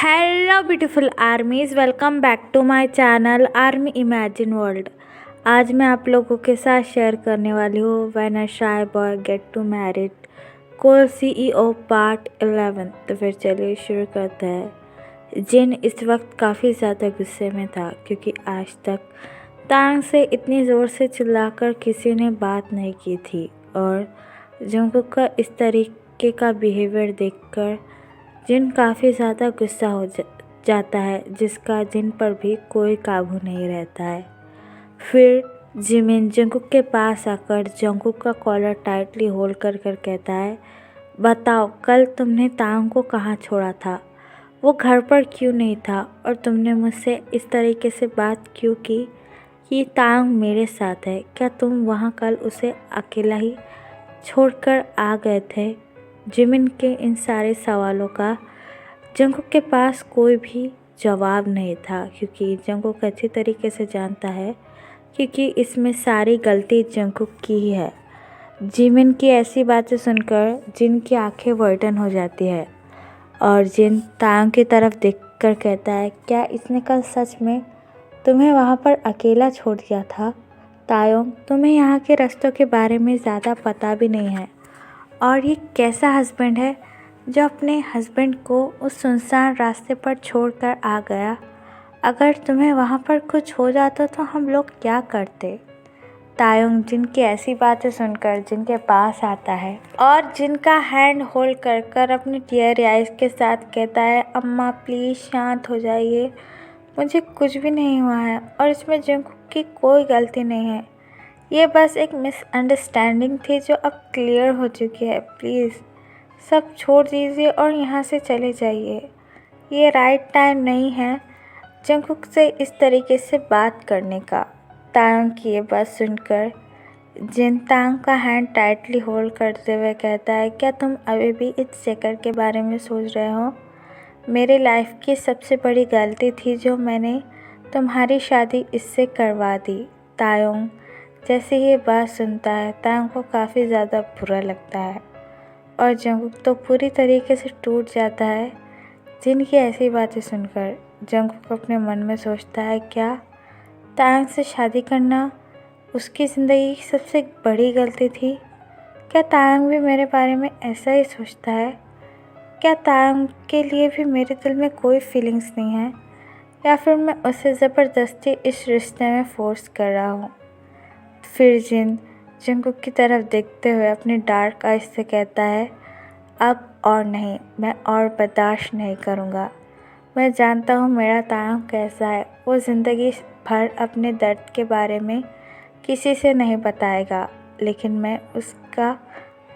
Hello beautiful armies, welcome back to my channel army imagine world. आज मैं आप लोगों के साथ शेयर करने वाली हूँ when a shy boy get to married cold CEO part 11। तो फिर चलिए शुरू करते हैं। जिन इस वक्त काफ़ी ज़्यादा गुस्से में था क्योंकि आज तक तांग से इतनी ज़ोर से चिल्लाकर किसी ने बात नहीं की थी और जंगकुक का इस तरीके का बिहेवियर देखकर जिन काफ़ी ज़्यादा गुस्सा हो जाता है, जिसका जिन पर भी कोई काबू नहीं रहता है। फिर जिमिन जंगकुक के पास आकर जंगकुक का कॉलर टाइटली होल्ड कर कहता है, बताओ कल तुमने तांग को कहाँ छोड़ा था? वो घर पर क्यों नहीं था? और तुमने मुझसे इस तरीके से बात क्यों की कि तांग मेरे साथ है? क्या तुम वहाँ कल उसे अकेला ही छोड़कर आ गए थे? जिमिन के इन सारे सवालों का जंगकुक के पास कोई भी जवाब नहीं था, क्योंकि जंगकुक अच्छी तरीके से जानता है क्योंकि इसमें सारी गलती जंगकुक की ही है। जिमिन की ऐसी बातें सुनकर जिन की आंखें वर्डन हो जाती है और जिन तांग की तरफ देखकर कहता है, क्या इसने कल सच में तुम्हें वहाँ पर अकेला छोड़ दिया था? तायोंग, तुम्हें यहाँ के रास्तों के बारे में ज़्यादा पता भी नहीं है और ये कैसा हस्बैंड है जो अपने हस्बैंड को उस सुनसान रास्ते पर छोड़कर आ गया? अगर तुम्हें वहाँ पर कुछ हो जाता तो हम लोग क्या करते? तायोंग जिनकी ऐसी बातें सुनकर जिनके पास आता है और जिनका हैंड होल्ड कर अपनी टीयर आइज के साथ कहता है, अम्मा प्लीज़ शांत हो जाइए, मुझे कुछ भी नहीं हुआ है और इसमें जंगकुक की कोई गलती नहीं है। ये बस एक मिसअंडरस्टैंडिंग थी जो अब क्लियर हो चुकी है। प्लीज़ सब छोड़ दीजिए और यहाँ से चले जाइए। ये राइट टाइम नहीं है जंगकुक से इस तरीके से बात करने का। तांग की ये बात सुनकर जिन तांग का हैंड टाइटली होल्ड करते हुए कहता है, क्या तुम अभी भी इस चक्कर के बारे में सोच रहे हो? मेरी लाइफ की सबसे बड़ी गलती थी जो मैंने तुम्हारी शादी इससे करवा दी। तायोंग जैसे ये बात सुनता है तांग को काफ़ी ज़्यादा बुरा लगता है और जंगकुक तो पूरी तरीके से टूट जाता है। जिनकी ऐसी बातें सुनकर जंगकुक अपने मन में सोचता है, क्या तांग से शादी करना उसकी ज़िंदगी की सबसे बड़ी गलती थी? क्या तांग भी मेरे बारे में ऐसा ही सोचता है? क्या तांग के लिए भी मेरे दिल में कोई फीलिंग्स नहीं है, या फिर मैं उसे ज़बरदस्ती इस रिश्ते में फोर्स कर रहा हूँ? फिर जिन जंगकुक की तरफ देखते हुए अपनी डार्क आइज से कहता है, अब और नहीं, मैं और बर्दाश्त नहीं करूँगा। मैं जानता हूँ मेरा तांग कैसा है। वो ज़िंदगी भर अपने दर्द के बारे में किसी से नहीं बताएगा, लेकिन मैं उसका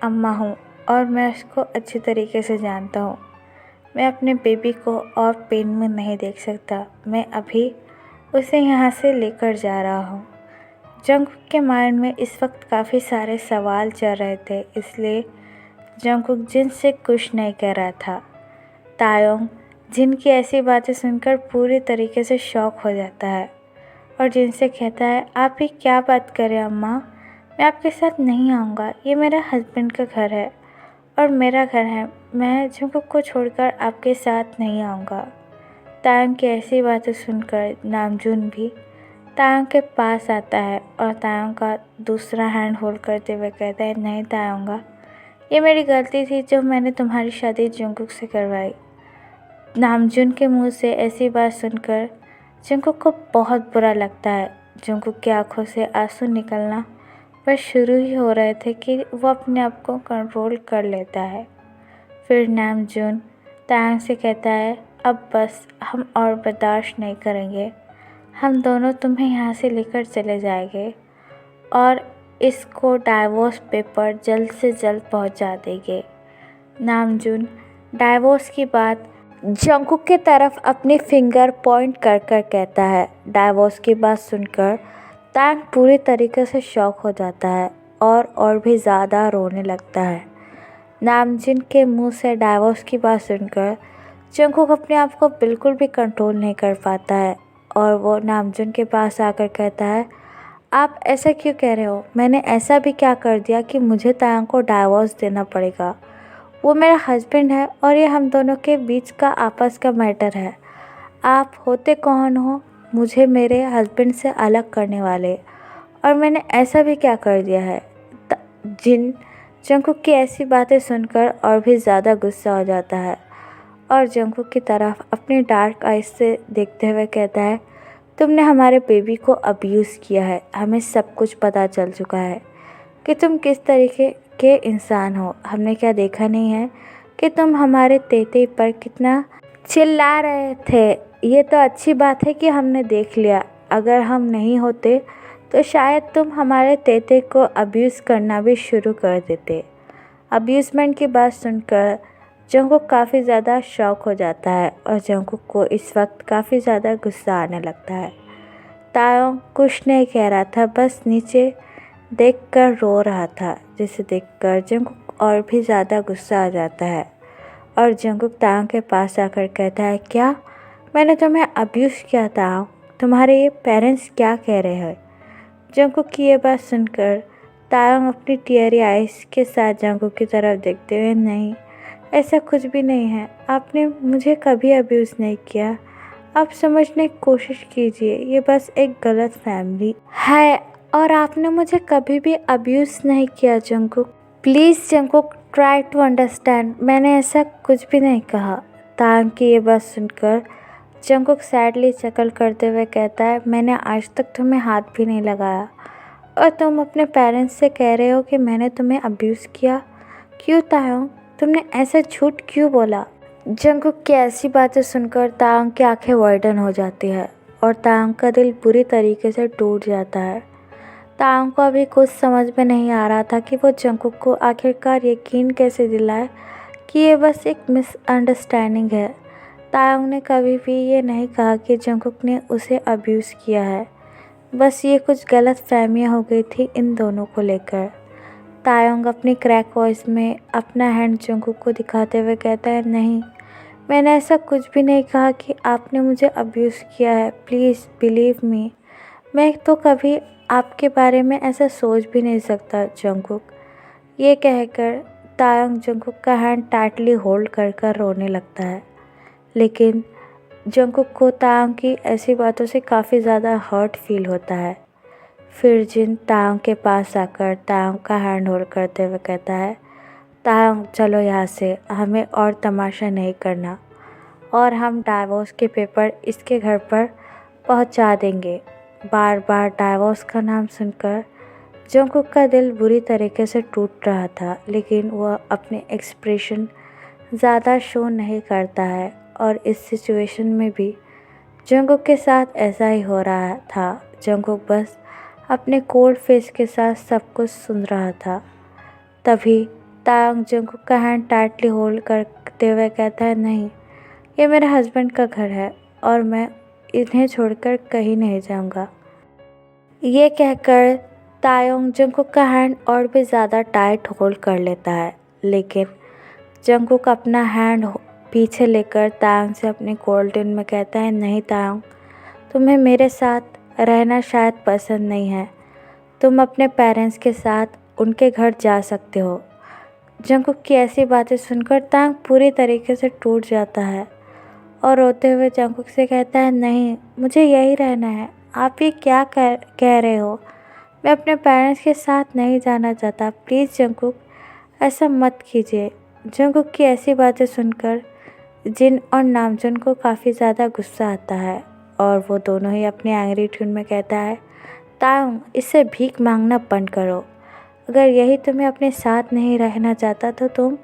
अम्मा हूँ और मैं उसको अच्छी तरीके से जानता हूँ। मैं अपने बेबी को और पेन में नहीं देख सकता। मैं अभी उसे यहाँ से लेकर जा रहा हूँ। जंगकुक के माइंड में इस वक्त काफ़ी सारे सवाल चल रहे थे, इसलिए जंगकुक जिन से कुछ नहीं कह रहा था। तायोंग जिन की ऐसी बातें सुनकर पूरी तरीके से शॉक हो जाता है और जिनसे कहता है, आप ही क्या बात करें अम्मा, मैं आपके साथ नहीं आऊँगा। ये मेरा हस्बैंड का घर है और मेरा घर है। मैं जंगकुक को छोड़कर आपके साथ नहीं आऊँगा। तायोंग की ऐसी बातें सुनकर नामजून भी तायोंग के पास आता है और तायोंग का दूसरा हैंड होल्ड करते हुए कहता है, नहीं तायोंगा, ये मेरी गलती थी जो मैंने तुम्हारी शादी जंगकुक से करवाई। नामजून के मुंह से ऐसी बात सुनकर जंगकुक को बहुत बुरा लगता है। जंगकुक की आंखों से आंसू निकलना बस शुरू ही हो रहे थे कि वो अपने आप को कंट्रोल कर लेता है। फिर नामजून तायांग से कहता है, अब बस, हम और बर्दाश्त नहीं करेंगे। हम दोनों तुम्हें यहाँ से लेकर चले जाएंगे और इसको डाइवोर्स पेपर जल्द से जल्द पहुँचा देंगे। नामजून डाइवोर्स की बात जंगकुक की तरफ अपनी फिंगर पॉइंट कर कहता है। डाइवोर्स की बात सुनकर तांग पूरी तरीके से शॉक हो जाता है और भी ज़्यादा रोने लगता है। नामजिन के मुंह से डाइवोर्स की बात सुनकर जंगकुक अपने आप को बिल्कुल भी कंट्रोल नहीं कर पाता है और वो नामजुन के पास आकर कहता है, आप ऐसा क्यों कह रहे हो? मैंने ऐसा भी क्या कर दिया कि मुझे तायांग को डाइवोर्स देना पड़ेगा? वो मेरा हस्बैंड है और ये हम दोनों के बीच का आपस का मैटर है। आप होते कौन हो मुझे मेरे हस्बैंड से अलग करने वाले? और मैंने ऐसा भी क्या कर दिया है? जिन जंकुक की ऐसी बातें सुनकर और भी ज़्यादा गुस्सा हो जाता है और जंकुक की तरफ अपनी डार्क आइज से देखते हुए कहता है, तुमने हमारे बेबी को अब्यूज़ किया है। हमें सब कुछ पता चल चुका है कि तुम किस तरीके के इंसान हो। हमने क्या देखा नहीं है कि तुम हमारे तेते पर कितना चिल्ला रहे थे। ये तो अच्छी बात है कि हमने देख लिया। अगर हम नहीं होते तो शायद तुम हमारे तेते को अब्यूज़ करना भी शुरू कर देते। अब्यूज़मेंट की बात सुनकर जंकुक काफ़ी ज़्यादा शॉक हो जाता है और जंकुक को इस वक्त काफ़ी ज़्यादा गुस्सा आने लगता है। तायोंग कुछ नहीं कह रहा था, बस नीचे देखकर रो रहा था, जिसे देखकर जंकुक और भी ज़्यादा गुस्सा आ जाता है और जंकुक तायोंग के पास आकर कहता है, क्या मैंने तुम्हें अब्यूज़ किया? तायोंग, तुम्हारे ये पेरेंट्स क्या कह रहे हैं? जंकुक की ये बात सुनकर तायोंग अपनी टीयरी आइज़ के साथ जंकुक की तरफ देखते हुए, नहीं, ऐसा कुछ भी नहीं है। आपने मुझे कभी अब्यूज़ नहीं किया। आप समझने की कोशिश कीजिए, ये बस एक गलत फैमिली है और आपने मुझे कभी भी अब्यूज़ नहीं किया। Jungkook, please Jungkook, try to understand. मैंने ऐसा कुछ भी नहीं कहा। तायोंग की ये बात सुनकर जंकुक सैडली शक्ल करते हुए कहता है, मैंने आज तक तुम्हें हाथ भी नहीं लगाया और तुम अपने पेरेंट्स से कह रहे हो कि मैंने तुम्हें अब्यूज़ किया। क्यों तायोंग, तुमने ऐसा झूठ क्यों बोला? जंकुक की ऐसी बातें सुनकर तायोंग की आंखें वाइडन हो जाती है और तायोंग का दिल बुरी तरीके से टूट जाता है। तायोंग को अभी कुछ समझ में नहीं आ रहा था कि वो जंकुक को आखिरकार यकीन कैसे दिलाए कि ये बस एक मिसअंडरस्टैंडिंग है। तायोंग ने कभी भी ये नहीं कहा कि जंकुक ने उसे अब्यूज़ किया है, बस ये कुछ गलत फहमियाँ हो गई थी इन दोनों को लेकर। तायोंग अपनी क्रैक वॉइस में अपना हैंड जंकुक को दिखाते हुए कहता है, नहीं, मैंने ऐसा कुछ भी नहीं कहा कि आपने मुझे अब्यूज़ किया है। प्लीज़ बिलीव मी, मैं तो कभी आपके बारे में ऐसा सोच भी नहीं सकता। जंकुक, ये कहकर तायोंग जंकुक का हैंड टाइटली होल्ड कर कर रोने लगता है, लेकिन जंकुक को तायोंग की ऐसी बातों से काफ़ी ज़्यादा हर्ट फील होता है। फिर जिन तायोंग के पास आकर तायोंग का हैंड होल्ड करते हुए कहता है, तायोंग चलो यहाँ से, हमें और तमाशा नहीं करना और हम डाइवोर्स के पेपर इसके घर पर पहुँचा देंगे। बार बार डाइवोर्स का नाम सुनकर जंकुक का दिल बुरी तरीके से टूट रहा था, लेकिन वह अपने एक्सप्रेशन ज़्यादा शो नहीं करता है और इस सिचुएशन में भी जंकुक के साथ ऐसा ही हो रहा था। जंकुक बस अपने कोल्ड फेस के साथ सब कुछ सुन रहा था। तभी तायोंग जंकुक का हैंड टाइटली होल्ड करते हुए कहता है, नहीं, ये मेरे हस्बैंड का घर है और मैं इन्हें छोड़कर कहीं नहीं जाऊंगा। ये कहकर तायोंग जंकुक का हैंड और भी ज़्यादा टाइट होल्ड कर लेता है, लेकिन जंकुक अपना हैंड पीछे लेकर तायोंग से अपनी गोल्डन में कहता है, नहीं तायोंग, तुम्हें मेरे साथ रहना शायद पसंद नहीं है। तुम अपने पेरेंट्स के साथ उनके घर जा सकते हो। जंकुक की ऐसी बातें सुनकर तायोंग पूरी तरीके से टूट जाता है और रोते हुए जंकुक से कहता है, नहीं, मुझे यही रहना है। आप ये क्या कह रहे हो? मैं अपने पेरेंट्स के साथ नहीं जाना चाहता। प्लीज़ जंकुक, ऐसा मत कीजिए। जंकुक की ऐसी बातें सुनकर जिन और नामजुन को काफ़ी ज़्यादा गुस्सा आता है और वो दोनों ही अपनी एंग्री ट्यून में कहता है, तायोंग, इससे भीख मांगना बंद करो। अगर यही तुम्हें अपने साथ नहीं रहना चाहता तो तुम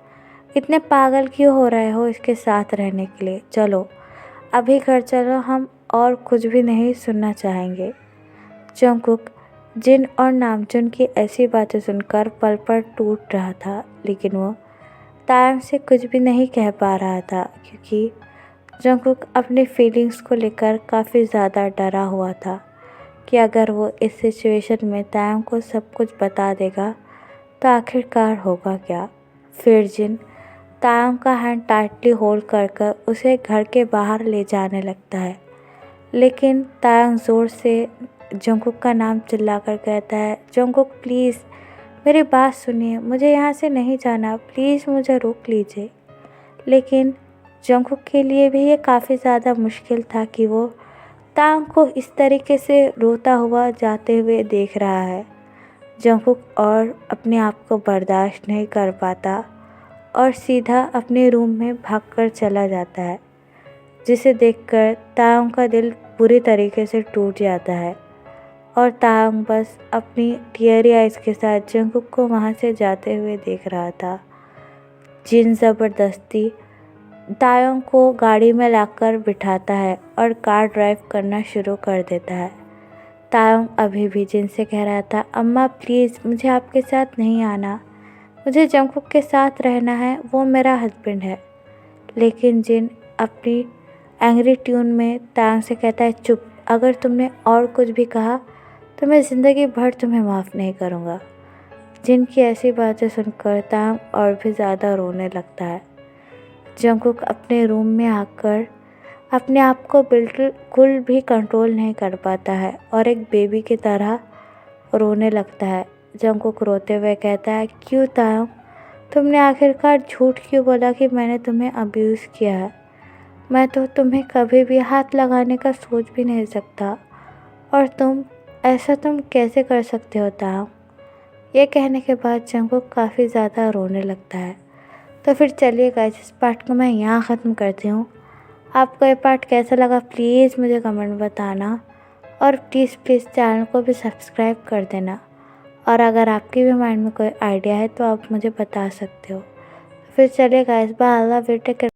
इतने पागल क्यों हो रहे हो इसके साथ रहने के लिए? चलो अभी घर चलो, हम और कुछ भी नहीं सुनना चाहेंगे। जंकुक जिन और नामजुन की ऐसी बातें सुनकर पल पर टूट रहा था, लेकिन वो तायोंग से कुछ भी नहीं कह पा रहा था क्योंकि जंकुक अपनी फीलिंग्स को लेकर काफ़ी ज़्यादा डरा हुआ था कि अगर वो इस सिचुएशन में तायोंग को सब कुछ बता देगा तो आखिरकार होगा क्या। फिर जिन तायोंग का हैंड टाइटली होल्ड कर उसे घर के बाहर ले जाने लगता है, लेकिन तायोंग ज़ोर से जंकुक का नाम चिल्लाकर कहता है, जंकुक प्लीज़, मेरी बात सुनिए, मुझे यहाँ से नहीं जाना, प्लीज़ मुझे रोक लीजिए। लेकिन जंगकुक के लिए भी ये काफ़ी ज़्यादा मुश्किल था कि वो तांग को इस तरीके से रोता हुआ जाते हुए देख रहा है। जंगकुक और अपने आप को बर्दाश्त नहीं कर पाता और सीधा अपने रूम में भागकर चला जाता है, जिसे देखकर तांग का दिल बुरी तरीके से टूट जाता है और तांग बस अपनी टीयरी आइज़ के साथ जंगकुक को वहाँ से जाते हुए देख रहा था। जिन ज़बरदस्ती तायोंग को गाड़ी में लाकर बिठाता है और कार ड्राइव करना शुरू कर देता है। तायोंग अभी भी जिन से कह रहा था, अम्मा प्लीज़ मुझे आपके साथ नहीं आना, मुझे जंगकुक के साथ रहना है, वो मेरा हस्बैंड है। लेकिन जिन अपनी एंग्री ट्यून में तायोंग से कहता है, चुप, अगर तुमने और कुछ भी कहा तो मैं ज़िंदगी भर तुम्हें माफ़ नहीं करूँगा। जिन की ऐसी बातें सुनकर तायोंग और भी ज़्यादा रोने लगता है। जंगकुक अपने रूम में आकर अपने आप को बिल्कुल भी कंट्रोल नहीं कर पाता है और एक बेबी की तरह रोने लगता है। जंगकुक रोते हुए कहता है, क्यों तायोंग, तुमने आखिरकार झूठ क्यों बोला कि मैंने तुम्हें अब्यूज़ किया है? मैं तो तुम्हें कभी भी हाथ लगाने का सोच भी नहीं सकता, और तुम कैसे कर सकते हो तायोंग? ये कहने के बाद जंगकुक काफ़ी ज़्यादा रोने लगता है। तो फिर चलिए गाइस, इस पार्ट को मैं यहाँ ख़त्म करती हूँ। आपको ये पार्ट कैसा लगा प्लीज़ मुझे कमेंट में बताना, और प्लीज़ चैनल को भी सब्सक्राइब कर देना। और अगर आपके भी माइंड में कोई आइडिया है तो आप मुझे बता सकते हो। फिर चलिए guys, bye, I love you, take care.